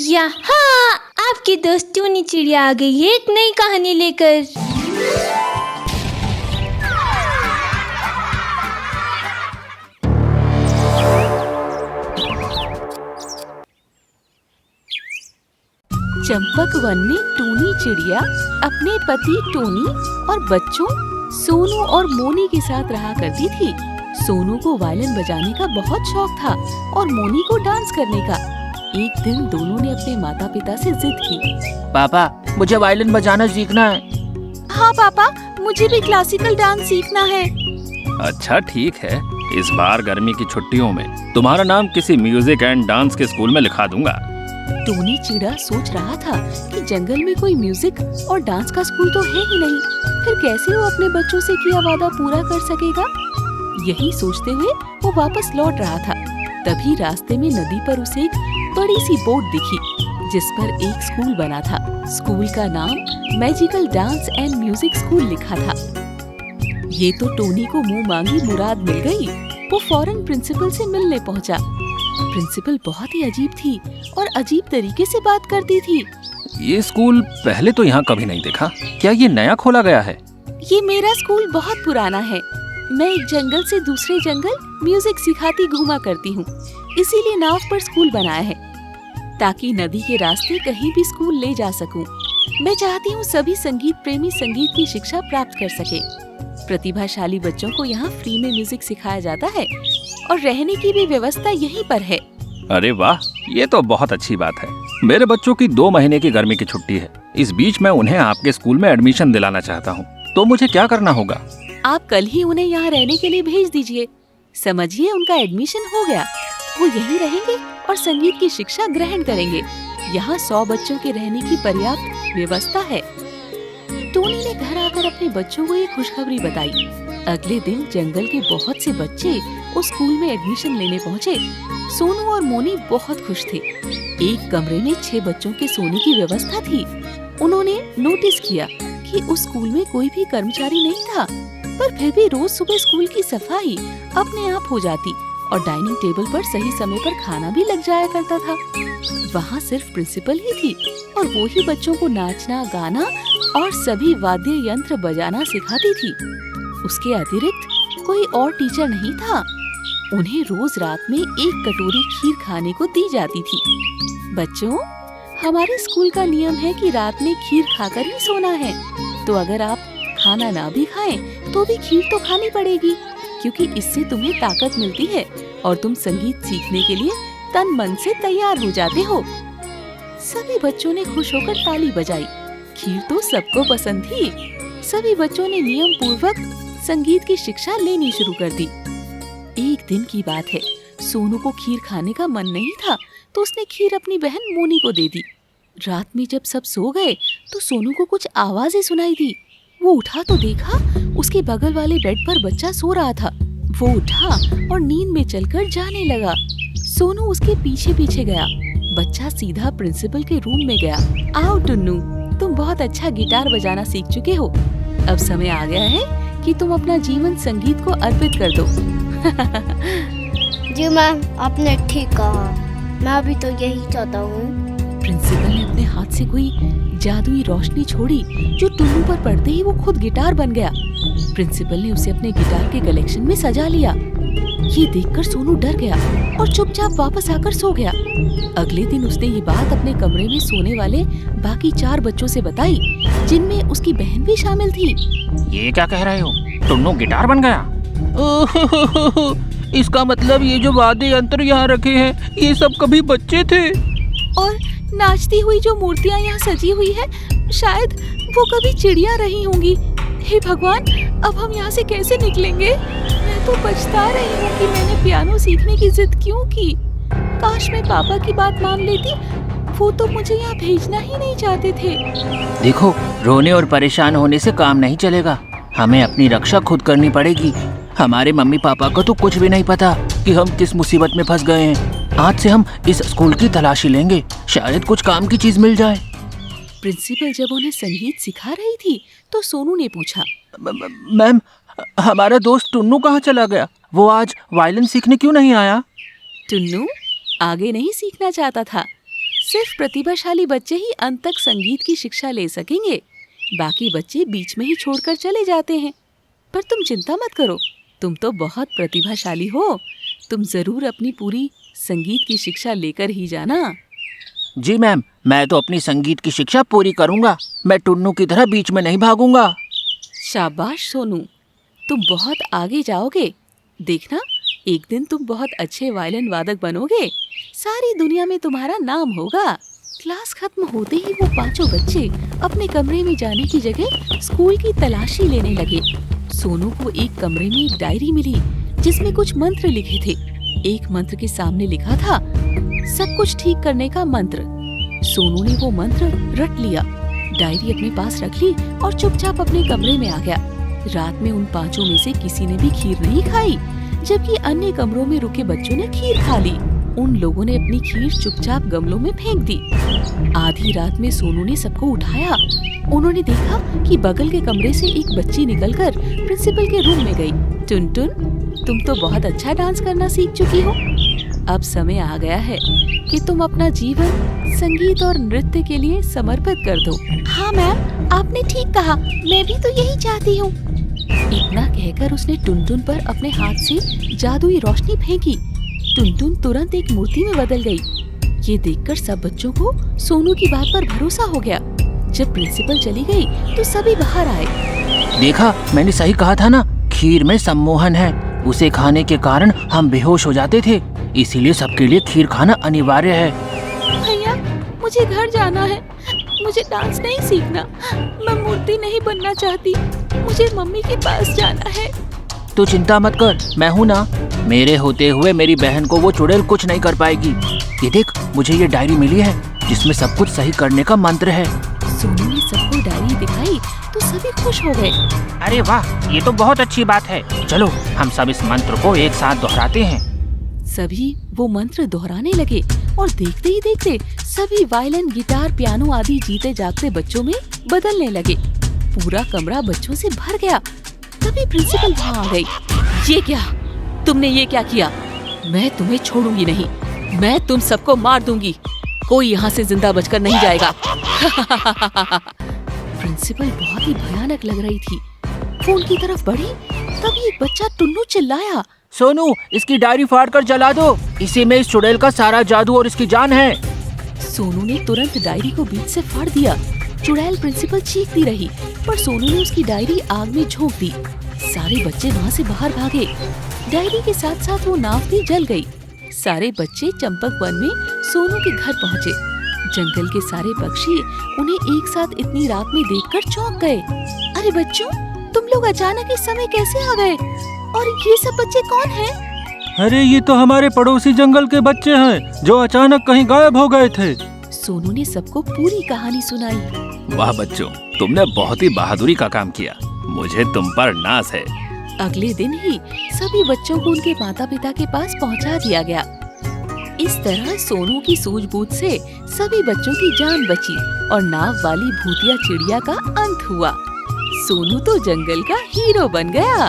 यहाँ आपके दोस्त टूनी चिड़िया आ गई है एक नई कहानी लेकर। चंपक वन में टूनी चिड़िया अपने पति टोनी और बच्चों सोनू और मोनी के साथ रहा करती थी। सोनू को वायलिन बजाने का बहुत शौक था और मोनी को डांस करने का। एक दिन दोनों ने अपने माता पिता से जिद की। पापा, मुझे वायलिन बजाना सीखना है। हाँ पापा, मुझे भी क्लासिकल डांस सीखना है। अच्छा ठीक है, इस बार गर्मी की छुट्टियों में तुम्हारा नाम किसी म्यूजिक एंड डांस के स्कूल में लिखा दूंगा। टोनी चिड़ा सोच रहा था कि जंगल में कोई म्यूजिक और डांस का स्कूल तो है ही नहीं, फिर कैसे वो अपने बच्चों से किया वादा पूरा कर सकेगा। यही सोचते हुए वो वापस लौट रहा था। तभी रास्ते में नदी पर उसे एक बड़ी सी बोट दिखी जिस पर एक स्कूल बना था। स्कूल का नाम magical dance and music school लिखा था। ये तो टोनी को मुंह मांगी मुराद मिल गई। वो फौरन प्रिंसिपल से मिलने पहुंचा। प्रिंसिपल बहुत ही अजीब थी और अजीब तरीके से बात करती थी। ये स्कूल पहले तो यहाँ कभी नहीं देखा, क्या ये नया खोला गया है? ये मेरा स्कूल बहुत पुराना है। मैं एक जंगल से दूसरे जंगल म्यूजिक सिखाती घूमा करती हूँ, इसीलिए नाव पर स्कूल बनाया है ताकि नदी के रास्ते कहीं भी स्कूल ले जा सकूं। मैं चाहती हूँ सभी संगीत प्रेमी संगीत की शिक्षा प्राप्त कर सके। प्रतिभाशाली बच्चों को यहाँ फ्री में म्यूजिक सिखाया जाता है और रहने की भी व्यवस्था यहीं पर है। अरे वाह, ये तो बहुत अच्छी बात है। मेरे बच्चों की 2 महीने की गर्मी की छुट्टी है। इस बीच मैं उन्हें आपके स्कूल में एडमिशन दिलाना चाहता हूँ, तो मुझे क्या करना होगा? आप कल ही उन्हें यहाँ रहने के लिए भेज दीजिए। समझिए उनका एडमिशन हो गया। वो यहीं रहेंगे और संगीत की शिक्षा ग्रहण करेंगे। यहाँ 100 बच्चों के रहने की पर्याप्त व्यवस्था है। टोनी ने घर आकर अपने बच्चों को ये खुशखबरी बताई। अगले दिन जंगल के बहुत से बच्चे उस स्कूल में एडमिशन लेने पहुँचे। सोनू और मोनी बहुत खुश थे। एक कमरे में 6 बच्चों के सोने की व्यवस्था थी। उन्होंने नोटिस किया कि उस स्कूल में कोई भी कर्मचारी नहीं था, पर फिर भी रोज सुबह स्कूल की सफाई अपने आप हो जाती और डाइनिंग टेबल पर सही समय पर खाना भी लग जाया करता था। वहाँ सिर्फ प्रिंसिपल ही थी और वो ही बच्चों को नाचना, गाना और सभी वाद्य यंत्र बजाना सिखाती थी। उसके अतिरिक्त कोई और टीचर नहीं था। उन्हें रोज रात में 1 कटोरी खीर खाने को दी जाती थी। बच्चों, हमारे स्कूल का नियम है कि रात में खीर खाकर ही सोना है, तो अगर आप खाना ना भी खाएं तो भी खीर तो खानी पड़ेगी, क्योंकि इससे तुम्हें ताकत मिलती है और तुम संगीत सीखने के लिए तन मन से तैयार हो जाते हो। सभी बच्चों ने खुश होकर ताली बजाई। खीर तो सबको पसंद थी। सभी बच्चों ने नियम पूर्वक संगीत की शिक्षा लेनी शुरू कर दी। एक दिन की बात है, सोनू को खीर खाने का मन नहीं था, तो उसने खीर अपनी बहन मोनी को दे दी। रात में जब सब सो गए तो सोनू को कुछ आवाजें सुनाई दी। वो उठा तो देखा उसके बगल वाले बेड पर बच्चा सो रहा था। वो उठा और नींद में चलकर जाने लगा। सोनू उसके पीछे पीछे गया। बच्चा सीधा प्रिंसिपल के रूम में गया। आओ टुन्नू, तुम बहुत अच्छा गिटार बजाना सीख चुके हो। अब समय आ गया है कि तुम अपना जीवन संगीत को अर्पित कर दो। जी मैम, आपने ठीक कहा। मैं भी तो यही चाहता हूँ। प्रिंसिपल ने अपने हाथ से कोई जादुई रोशनी छोड़ी जो टुन्नू पर पड़ते ही वो खुद गिटार बन गया। प्रिंसिपल ने उसे अपने गिटार के कलेक्शन में सजा लिया। ये देखकर सोनू डर गया और चुपचाप वापस आकर सो गया। अगले दिन उसने ये बात अपने कमरे में सोने वाले बाकी 4 बच्चों से बताई, जिनमें उसकी बहन भी शामिल थी। ये क्या कह रहे हो? टुन्नू गिटार बन गया? इसका मतलब ये जो वाद्य यंत्र यहाँ रखे हैं ये सब कभी बच्चे थे। और नाचती हुई जो मूर्तियाँ यहाँ सजी हुई है, शायद वो कभी चिड़िया रही होंगी। हे भगवान, अब हम यहाँ से कैसे निकलेंगे? मैं तो पछता रही हूँ कि मैंने पियानो सीखने की जिद क्यों की। काश मैं पापा की बात मान लेती। वो तो मुझे यहाँ भेजना ही नहीं चाहते थे। देखो, रोने और परेशान होने से काम नहीं चलेगा। हमें अपनी रक्षा खुद करनी पड़ेगी। हमारे मम्मी पापा को तो कुछ भी नहीं पता कि हम किस मुसीबत में फंस गए हैं। आज से हम इस स्कूल की तलाशी लेंगे, शायद कुछ काम की चीज मिल जाए। प्रिंसिपल जब उन्हें संगीत सिखा रही थी तो सोनू ने पूछा, मैम, हमारा दोस्त टुन्नू कहाँ चला गया? वो आज वायलिन सीखने क्यों नहीं आया? टुन्नू आगे नहीं सीखना चाहता था, सिर्फ प्रतिभाशाली बच्चे ही अंत तक संगीत की शिक्षा ले सकेंगे, बाकी बच्चे बीच में ही छोड़कर चले जाते हैं। पर तुम चिंता मत करो, तुम तो बहुत प्रतिभाशाली हो, तुम जरूर अपनी पूरी संगीत की शिक्षा लेकर ही जाना। जी मैम, मैं तो अपनी संगीत की शिक्षा पूरी करूंगा। मैं टुन्नू की तरह बीच में नहीं भागूंगा। शाबाश सोनू, तुम बहुत आगे जाओगे। देखना, एक दिन तुम बहुत अच्छे वायलिन वादक बनोगे, सारी दुनिया में तुम्हारा नाम होगा। क्लास खत्म होते ही वो पांचों बच्चे अपने कमरे में जाने की जगह स्कूल की तलाशी लेने लगे। सोनू को एक कमरे में एक डायरी मिली जिसमें कुछ मंत्र लिखे थे। एक मंत्र के सामने लिखा था सब कुछ ठीक करने का मंत्र। सोनू ने वो मंत्र रट लिया, डायरी अपने पास रख ली और चुपचाप अपने कमरे में आ गया। रात में उन पांचों में से किसी ने भी खीर नहीं खाई, जबकि अन्य कमरों में रुके बच्चों ने खीर खा ली। उन लोगों ने अपनी खीर चुपचाप गमलों में फेंक दी। आधी रात में सोनू ने सबको उठाया। उन्होंने देखा कि बगल के कमरे से एक बच्ची निकलकर प्रिंसिपल के रूम में गई। टुनटुन, तुम तो बहुत अच्छा डांस करना सीख चुकी हो। अब समय आ गया है कि तुम अपना जीवन संगीत और नृत्य के लिए समर्पित कर दो। हाँ मैम, आपने ठीक कहा, मैं भी तो यही चाहती हूँ। इतना कहकर उसने टुनटुन पर अपने हाथ से जादुई रोशनी फेंकी। टुनटुन तुरंत एक मूर्ति में बदल गई। ये देखकर सब बच्चों को सोनू की बात पर भरोसा हो गया। जब प्रिंसिपल चली गई तो सभी बाहर आए। देखा, मैंने सही कहा था ना, खीर में सम्मोहन है। उसे खाने के कारण हम बेहोश हो जाते थे, इसीलिए सबके लिए खीर खाना अनिवार्य है। भैया, मुझे घर जाना है, मुझे डांस नहीं सीखना, मैं मूर्ति नहीं बनना चाहती, मुझे मम्मी के पास जाना है। तो चिंता मत कर, मैं हूँ ना। मेरे होते हुए मेरी बहन को वो चुड़ैल कुछ नहीं कर पाएगी। ये देख, मुझे ये डायरी मिली है जिसमें सब कुछ सही करने का मंत्र है। सोनू ने सबको डायरी दिखाई तो सभी खुश हो गए। अरे वाह, ये तो बहुत अच्छी बात है। चलो हम सब इस मंत्र को एक साथ दोहराते हैं। सभी वो मंत्र दोहराने लगे और देखते ही देखते सभी वायलिन, गिटार, पियानो आदि जीते जागते बच्चों में बदलने लगे। पूरा कमरा बच्चों से भर गया। तभी प्रिंसिपल वहाँ आ गई। ये क्या, तुमने ये क्या किया? मैं तुम्हें छोड़ूंगी नहीं, मैं तुम सबको मार दूंगी, कोई यहाँ से जिंदा बचकर नहीं जाएगा। प्रिंसिपल बहुत ही भयानक लग रही थी। वो उनकी तरफ बढ़ी, तभी एक बच्चा टुन्नू चिल्लाया, सोनू, इसकी डायरी फाड़ कर जला दो, इसी में इस चुड़ैल का सारा जादू और इसकी जान है। सोनू ने तुरंत डायरी को बीच से फाड़ दिया। चुड़ैल प्रिंसिपल चीखती रही, पर सोनू ने उसकी डायरी आग में झोंक दी। सारे बच्चे वहाँ से बाहर भागे। डायरी के साथ साथ वो नाव भी जल गई। सारे बच्चे चंपक वन में सोनू के घर पहुँचे। जंगल के सारे पक्षी उन्हें एक साथ इतनी रात में देखकर चौंक गए। अरे बच्चों, तुम लोग अचानक इस समय कैसे आ गए? और ये सब बच्चे कौन हैं? अरे ये तो हमारे पड़ोसी जंगल के बच्चे हैं जो अचानक कहीं गायब हो गए थे। सोनू ने सबको पूरी कहानी सुनाई। वाह बच्चों, तुमने बहुत ही बहादुरी का काम किया, मुझे तुम पर नाज है। अगले दिन ही सभी बच्चों को उनके माता पिता के पास पहुंचा दिया गया। इस तरह सोनू की सूझबूझ से सभी बच्चों की जान बची और नाव वाली भूतिया चिड़िया का अंत हुआ। सोनू तो जंगल का हीरो बन गया।